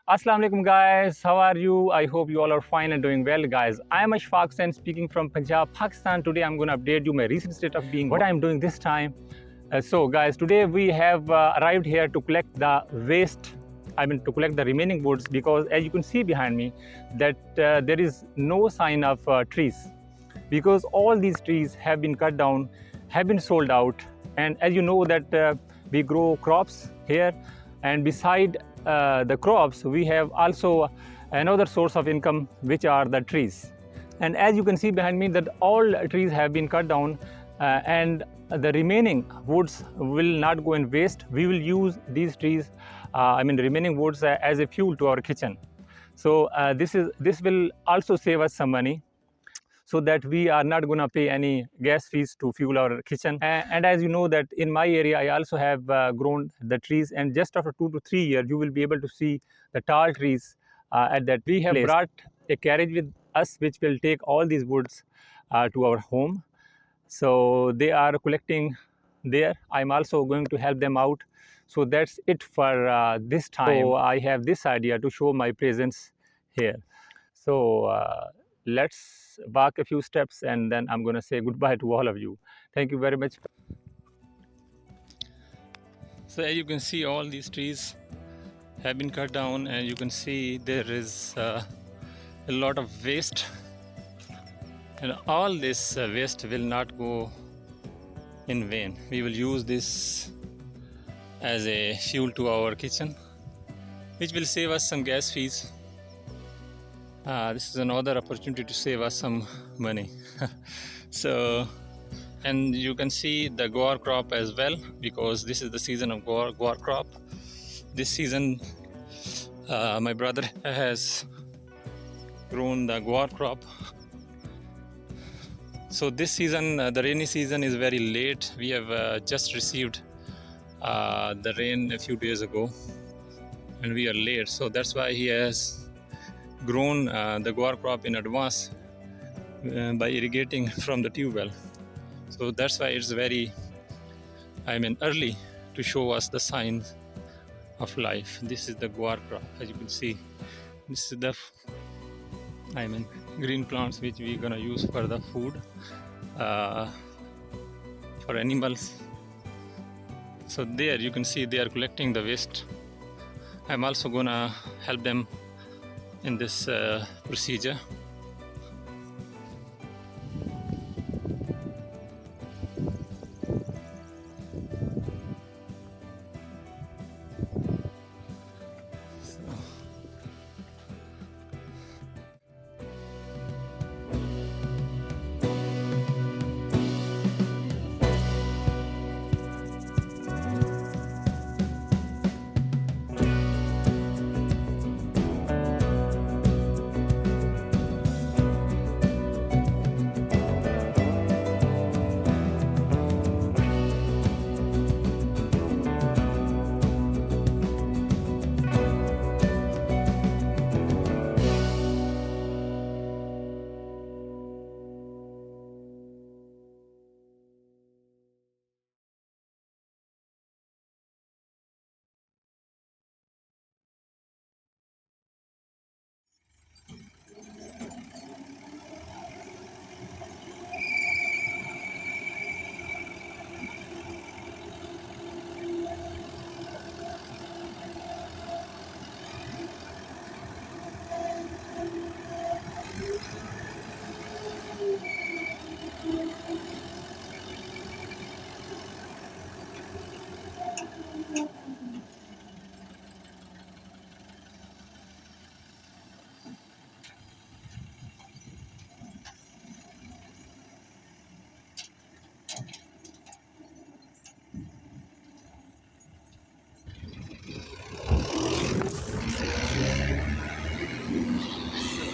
Assalamu alaikum guys, how are you? I hope you all are fine and doing well guys. I am Ashfaq Hussain speaking from Punjab, Pakistan. Today I'm going to update you my recent state of being, what I'm doing this time. So guys, today we have arrived here to collect the waste, to collect the remaining woods, because as you can see behind me that there is no sign of trees, because all these trees have been cut down, have been sold out. And as you know that we grow crops here, and beside the crops we have also another source of income, which are the trees. And as you can see behind me that all trees have been cut down, and the remaining woods will not go in waste. We will use these trees, the remaining woods, as a fuel to our kitchen. So this will also save us some money, so that we are not going to pay any gas fees to fuel our kitchen. And as you know that in my area I also have grown the trees, and just after 2 to 3 years you will be able to see the tall trees at that we have place. Brought a carriage with us which will take all these woods to our home. So they are collecting there. I'm also going to help them out. So that's it for this time. So I have this idea to show my presence here. So let's walk a few steps, and then I'm going to say goodbye to all of you. Thank you very much. So as you can see, all these trees have been cut down, and you can see there is a lot of waste, and all this waste will not go in vain. We will use this as a fuel to our kitchen, which will save us some gas fees. This is another opportunity to save us some money. So, and you can see the guar crop as well, because this is the season of guar crop. This season my brother has grown the guar crop. So this season, the rainy season is very late. We have just received the rain a few days ago, and we are late. So that's why he has grown the guar crop in advance by irrigating from the tube well. So that's why it's very early to show us the signs of life. This is the guar crop. As you can see, this is the green plants which we're gonna use for the food for animals. So there you can see they are collecting the waste. I'm also gonna help them in this procedure.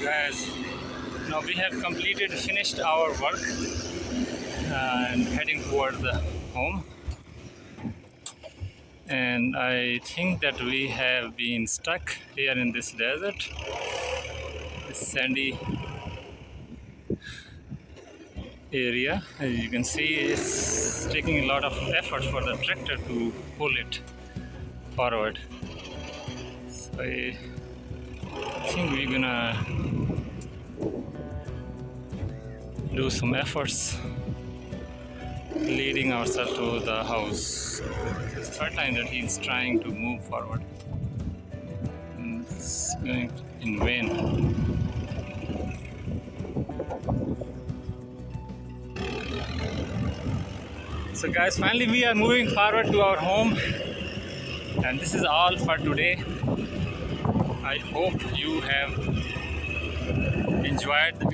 Guys, now we have finished our work and heading toward the home. And I think that we have been stuck here in this desert, this sandy area. As you can see, it's taking a lot of effort for the tractor to pull it forward. So I think we're gonna do some efforts leading ourselves to the house. It's the third time that he's trying to move forward. And it's going in vain. So guys, finally we are moving forward to our home, and this is all for today. I hope you have enjoyed the